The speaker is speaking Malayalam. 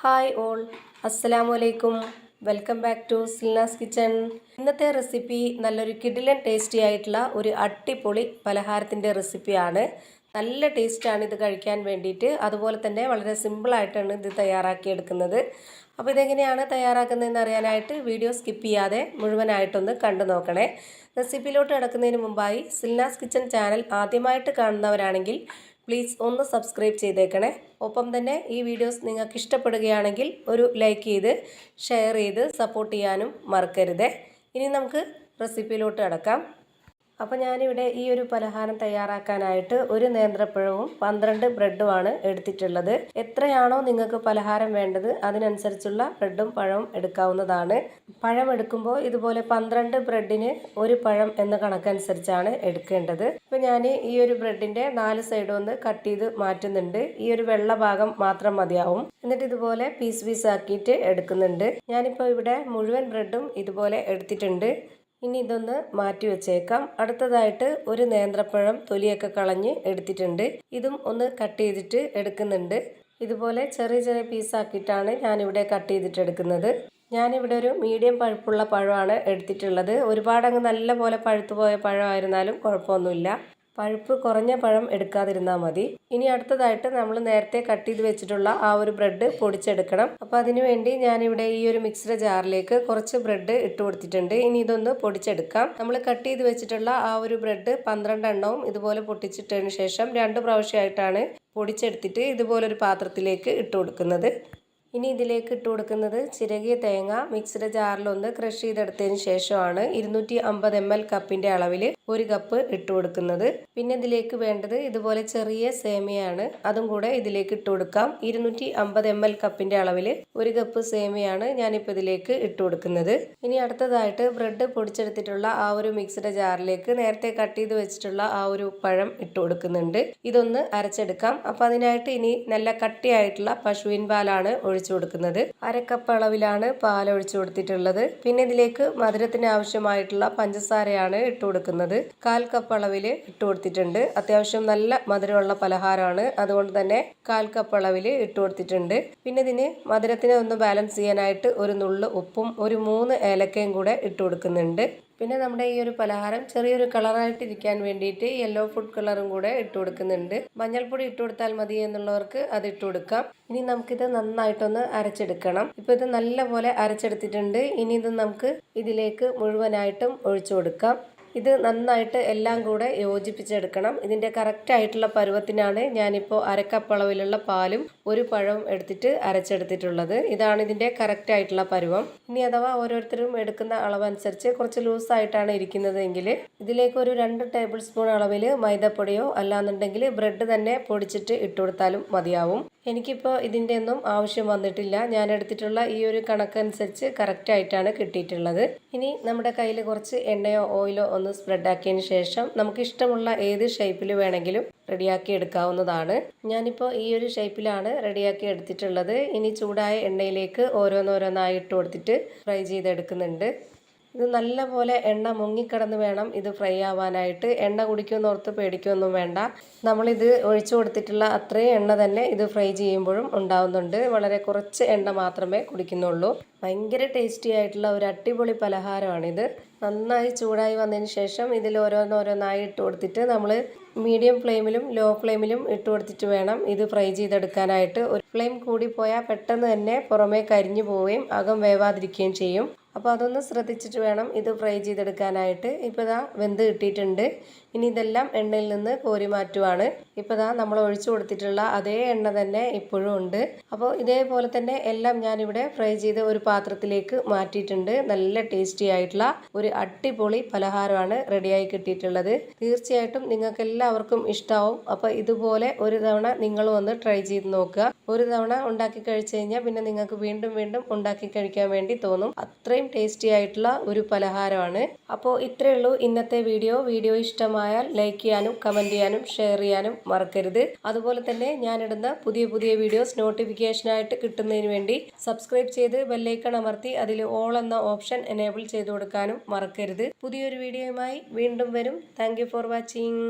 ഹായ് ഓൾ, അസ്സലാമു അലൈക്കും. Welcome back to Silnas kitchen. ഇന്നത്തെ റെസിപ്പി നല്ലൊരു കിടിലൻ ടേസ്റ്റി ആയിട്ടുള്ള ഒരു അടിപൊളി പലഹാരത്തിൻ്റെ റെസിപ്പിയാണ്. നല്ല ടേസ്റ്റാണ് ഇത് കഴിക്കാൻ വേണ്ടിയിട്ട്. അതുപോലെ തന്നെ വളരെ സിമ്പിളായിട്ടാണ് ഇത് തയ്യാറാക്കിയെടുക്കുന്നത്. അപ്പോൾ ഇതെങ്ങനെയാണ് തയ്യാറാക്കുന്നതെന്ന് അറിയാനായിട്ട് വീഡിയോ സ്കിപ്പ് ചെയ്യാതെ മുഴുവനായിട്ടൊന്ന് കണ്ടു നോക്കണേ. റെസിപ്പിയിലോട്ട് കിടക്കുന്നതിന് മുമ്പായി സിൽനാസ് കിച്ചൺ ചാനൽ ആദ്യമായിട്ട് കാണുന്നവരാണെങ്കിൽ പ്ലീസ് ഒന്ന് സബ്സ്ക്രൈബ് ചെയ്തേക്കണേ. ഒപ്പം തന്നെ ഈ വീഡിയോസ് നിങ്ങൾക്ക് ഇഷ്ടപ്പെടുകയാണെങ്കിൽ ഒരു ലൈക്ക് ചെയ്ത് ഷെയർ ചെയ്ത് സപ്പോർട്ട് ചെയ്യാനും മറക്കരുത്. ഇനി നമുക്ക് റെസിപ്പിയിലോട്ട് കിടക്കാം. അപ്പോൾ ഞാനിവിടെ ഈ ഒരു പലഹാരം തയ്യാറാക്കാനായിട്ട് ഒരു നേന്ത്രപ്പഴവും 12 ബ്രെഡുമാണ് എടുത്തിട്ടുള്ളത്. എത്രയാണോ നിങ്ങൾക്ക് പലഹാരം വേണ്ടത് അതിനനുസരിച്ചുള്ള ബ്രെഡും പഴവും എടുക്കാവുന്നതാണ്. പഴം എടുക്കുമ്പോൾ ഇതുപോലെ 12 ബ്രെഡിന് ഒരു പഴം എന്ന കണക്കനുസരിച്ചാണ് എടുക്കേണ്ടത്. അപ്പോൾ ഞാൻ ഈ ഒരു ബ്രെഡിൻ്റെ 4 സൈഡും ഒന്ന് കട്ട് ചെയ്ത് മാറ്റുന്നുണ്ട്. ഈ ഒരു വെള്ള ഭാഗം മാത്രം മതിയാവും. എന്നിട്ട് ഇതുപോലെ പീസ് ആക്കിയിട്ട് എടുക്കുന്നുണ്ട്. ഞാനിപ്പോൾ ഇവിടെ മുഴുവൻ ബ്രെഡും ഇതുപോലെ എടുത്തിട്ടുണ്ട്. ഇനി ഇതൊന്ന് മാറ്റി വെച്ചേക്കാം. അടുത്തതായിട്ട് ഒരു നേന്ത്രപ്പഴം തൊലിയൊക്കെ കളഞ്ഞ് എടുത്തിട്ടുണ്ട്. ഇതും ഒന്ന് കട്ട് ചെയ്തിട്ട് എടുക്കുന്നുണ്ട്. ഇതുപോലെ ചെറിയ പീസാക്കിയിട്ടാണ് ഞാനിവിടെ കട്ട് ചെയ്തിട്ട് എടുക്കുന്നത്. ഞാനിവിടെ ഒരു മീഡിയം പഴുപ്പുള്ള പഴമാണ് എടുത്തിട്ടുള്ളത്. ഒരുപാടങ്ങ് നല്ല പോലെ പഴുത്തു പോയ പഴമായിരുന്നാലും കുഴപ്പമൊന്നുമില്ല. പഴുപ്പ് കുറഞ്ഞ പഴം എടുക്കാതിരുന്നാൽ മതി. ഇനി അടുത്തതായിട്ട് നമ്മൾ നേരത്തെ കട്ട് ചെയ്ത് വെച്ചിട്ടുള്ള ആ ഒരു ബ്രെഡ് പൊടിച്ചെടുക്കണം. അപ്പോൾ അതിനു വേണ്ടി ഞാനിവിടെ ഈ ഒരു മിക്സിയുടെ ജാറിലേക്ക് കുറച്ച് ബ്രെഡ് ഇട്ട് കൊടുത്തിട്ടുണ്ട്. ഇനി ഇതൊന്ന് പൊടിച്ചെടുക്കാം. നമ്മൾ കട്ട് ചെയ്ത് വെച്ചിട്ടുള്ള ആ ഒരു ബ്രെഡ് 12 എണ്ണവും ഇതുപോലെ പൊട്ടിച്ചിട്ടതിന് ശേഷം 2 പ്രാവശ്യമായിട്ടാണ് പൊടിച്ചെടുത്തിട്ട് ഇതുപോലൊരു പാത്രത്തിലേക്ക് ഇട്ട് കൊടുക്കുന്നത്. ഇനി ഇതിലേക്ക് ഇട്ട് കൊടുക്കുന്നത് ചിരകിയ തേങ്ങ മിക്സിയുടെ ജാറിലൊന്ന് ക്രഷ് ചെയ്തെടുത്തതിന് ശേഷമാണ് 250 ml കപ്പിൻ്റെ അളവിൽ 1 കപ്പ് ഇട്ട് കൊടുക്കുന്നത്. പിന്നെ ഇതിലേക്ക് വേണ്ടത് ഇതുപോലെ ചെറിയ സേമിയയാണ്. അതും കൂടെ ഇതിലേക്ക് ഇട്ട് കൊടുക്കാം. 250 ml കപ്പിൻ്റെ അളവിൽ 1 കപ്പ് സേമിയാണ് ഞാനിപ്പോൾ ഇതിലേക്ക് ഇട്ട് കൊടുക്കുന്നത്. ഇനി അടുത്തതായിട്ട് ബ്രെഡ് പൊടിച്ചെടുത്തിട്ടുള്ള ആ ഒരു മിക്സിയുടെ ജാറിലേക്ക് നേരത്തെ കട്ട് ചെയ്ത് വെച്ചിട്ടുള്ള ആ ഒരു പഴം ഇട്ട് കൊടുക്കുന്നുണ്ട്. ഇതൊന്ന് അരച്ചെടുക്കാം. അപ്പോൾ അതിനായിട്ട് ഇനി നല്ല കട്ടിയായിട്ടുള്ള പശുവിൻ പാലാണ് ഒഴിച്ചു കൊടുക്കുന്നത്. 1/2 കപ്പ് അളവിലാണ് പാൽ ഒഴിച്ചു കൊടുത്തിട്ടുള്ളത്. പിന്നെ ഇതിലേക്ക് മധുരത്തിന് ആവശ്യമായിട്ടുള്ള പഞ്ചസാരയാണ് ഇട്ട് കൊടുക്കുന്നത്. 1/4 കപ്പ് അളവിൽ ഇട്ട് കൊടുത്തിട്ടുണ്ട്. അത്യാവശ്യം നല്ല മധുരമുള്ള പലഹാരമാണ്, അതുകൊണ്ട് തന്നെ 1/4 കപ്പ് അളവിൽ ഇട്ട് കൊടുത്തിട്ടുണ്ട്. പിന്നെ ഇതിന് മധുരത്തിനെ ഒന്ന് ബാലൻസ് ചെയ്യാനായിട്ട് ഒരു നുള്ളു ഉപ്പും ഒരു 3 ഏലക്കയും കൂടെ ഇട്ട് കൊടുക്കുന്നുണ്ട്. പിന്നെ നമ്മുടെ ഈ ഒരു പലഹാരം ചെറിയൊരു കളറായിട്ടിരിക്കാൻ വേണ്ടിയിട്ട് യെല്ലോ ഫുഡ് കളറും കൂടെ ഇട്ട് കൊടുക്കുന്നുണ്ട്. മഞ്ഞൾപ്പൊടി ഇട്ട് കൊടുത്താൽ മതി എന്നുള്ളവർക്ക് അത് ഇട്ട് കൊടുക്കാം. ഇനി നമുക്കിത് നന്നായിട്ടൊന്ന് അരച്ചെടുക്കണം. ഇപ്പോൾ ഇത് നല്ലപോലെ അരച്ചെടുത്തിട്ടുണ്ട്. ഇനി ഇത് നമുക്ക് ഇതിലേക്ക് മുഴുവനായിട്ടും ഒഴിച്ചു കൊടുക്കാം. ഇത് നന്നായിട്ട് എല്ലാം കൂടെ യോജിപ്പിച്ചെടുക്കണം. ഇതിൻ്റെ കറക്റ്റായിട്ടുള്ള പരുവത്തിനാണ് ഞാനിപ്പോൾ 1/2 കപ്പ് അളവിലുള്ള പാലും ഒരു പഴവും എടുത്തിട്ട് അരച്ചെടുത്തിട്ടുള്ളത്. ഇതാണ് ഇതിൻ്റെ കറക്റ്റായിട്ടുള്ള പരുവം. ഇനി അഥവാ ഓരോരുത്തരും എടുക്കുന്ന അളവനുസരിച്ച് കുറച്ച് ലൂസായിട്ടാണ് ഇരിക്കുന്നതെങ്കിൽ ഇതിലേക്ക് ഒരു 2 ടേബിൾ സ്പൂൺ അളവിൽ മൈദപ്പൊടിയോ അല്ലാന്നുണ്ടെങ്കിൽ ബ്രെഡ് തന്നെ പൊടിച്ചിട്ട് ഇട്ട് കൊടുത്താലും മതിയാവും. എനിക്കിപ്പോൾ ഇതിൻ്റെ ഒന്നും ആവശ്യം വന്നിട്ടില്ല. ഞാൻ എടുത്തിട്ടുള്ള ഈ ഒരു കണക്കനുസരിച്ച് കറക്റ്റായിട്ടാണ് കിട്ടിയിട്ടുള്ളത്. ഇനി നമ്മുടെ കയ്യിൽ കുറച്ച് എണ്ണയോ ഓയിലോ ഒന്ന് സ്പ്രെഡാക്കിയതിന് ശേഷം നമുക്ക് ഇഷ്ടമുള്ള ഏത് ഷേപ്പിൽ വേണമെങ്കിലും റെഡിയാക്കി എടുക്കാവുന്നതാണ്. ഞാനിപ്പോൾ ഈ ഒരു ഷേപ്പിലാണ് റെഡിയാക്കി എടുത്തിട്ടുള്ളത്. ഇനി ചൂടായ എണ്ണയിലേക്ക് ഓരോന്നോരോന്നായി ഇട്ട് കൊടുത്തിട്ട് ഫ്രൈ ചെയ്തെടുക്കുന്നുണ്ട്. ഇത് നല്ലപോലെ എണ്ണ മുങ്ങിക്കിടന്ന് വേണം ഇത് ഫ്രൈ ആവാനായിട്ട്. എണ്ണ കുടിക്കുമെന്നോർത്ത് പേടിക്കൊന്നും വേണ്ട. നമ്മളിത് ഒഴിച്ചു കൊടുത്തിട്ടുള്ള അത്രയും എണ്ണ തന്നെ ഇത് ഫ്രൈ ചെയ്യുമ്പോഴും ഉണ്ടാവുന്നുണ്ട്. വളരെ കുറച്ച് എണ്ണ മാത്രമേ കുടിക്കുന്നുള്ളൂ. ഭയങ്കര ടേസ്റ്റി ആയിട്ടുള്ള ഒരു അടിപൊളി പലഹാരമാണിത്. നന്നായി ചൂടായി വന്നതിന് ശേഷം ഇതിൽ ഓരോന്നോരോന്നായി ഇട്ട് കൊടുത്തിട്ട് നമ്മൾ മീഡിയം ഫ്ലെയിമിലും ലോ ഫ്ലെയിമിലും ഇട്ട് കൊടുത്തിട്ട് വേണം ഇത് ഫ്രൈ ചെയ്തെടുക്കാനായിട്ട്. ഒരു ഫ്ലെയിം കൂടി പോയാൽ പെട്ടെന്ന് തന്നെ പുറമേ കരിഞ്ഞു പോവുകയും അകം വേവാതിരിക്കുകയും ചെയ്യും. അപ്പോൾ അതൊന്ന് ശ്രദ്ധിച്ചിട്ട് വേണം ഇത് ഫ്രൈ ചെയ്തെടുക്കാനായിട്ട്. ഇപ്പോൾ ഇതാ വെന്ത് കിട്ടിയിട്ടുണ്ട്. ഇനി ഇതെല്ലാം എണ്ണയിൽ നിന്ന് കോരി മാറ്റുവാണ്. ഇപ്പോൾ ഇതാ നമ്മൾ ഒഴിച്ചു കൊടുത്തിട്ടുള്ള അതേ എണ്ണ തന്നെ ഇപ്പോഴും ഉണ്ട്. അപ്പോൾ ഇതേപോലെ തന്നെ എല്ലാം ഞാനിവിടെ ഫ്രൈ ചെയ്ത് ഒരു പാത്രത്തിലേക്ക് മാറ്റിയിട്ടുണ്ട്. നല്ല ടേസ്റ്റി ആയിട്ടുള്ള ഒരു അടിപൊളി പലഹാരമാണ് റെഡിയായി കിട്ടിയിട്ടുള്ളത്. തീർച്ചയായിട്ടും നിങ്ങൾക്ക് എല്ലാവർക്കും ഇഷ്ടമാവും. അപ്പോൾ ഇതുപോലെ ഒരു തവണ നിങ്ങളും ഒന്ന് ട്രൈ ചെയ്ത് നോക്കുക. ഒരു തവണ ഉണ്ടാക്കി കഴിച്ചു കഴിഞ്ഞാൽ പിന്നെ നിങ്ങൾക്ക് വീണ്ടും ഉണ്ടാക്കി കഴിക്കാൻ വേണ്ടി തോന്നും. അത്രയും ടേസ്റ്റി ആയിട്ടുള്ള ഒരു പലഹാരമാണ്. അപ്പോൾ ഇത്രയേ ഉള്ളൂ ഇന്നത്തെ വീഡിയോ ഇഷ്ടമായാൽ ലൈക്ക് ചെയ്യാനും കമൻറ്റ് ചെയ്യാനും ഷെയർ ചെയ്യാനും മറക്കരുത്. അതുപോലെ തന്നെ ഞാനിടുന്ന പുതിയ വീഡിയോസ് നോട്ടിഫിക്കേഷനായിട്ട് കിട്ടുന്നതിന് വേണ്ടി സബ്സ്ക്രൈബ് ചെയ്ത് ബെല്ലൈക്കൺ അമർത്തി അതിൽ ഓൾ എന്ന ഓപ്ഷൻ എനേബിൾ ചെയ്ത് കൊടുക്കാനും മറക്കരുത്. പുതിയൊരു വീഡിയോയുമായി വീണ്ടും വരും. Thank you for watching.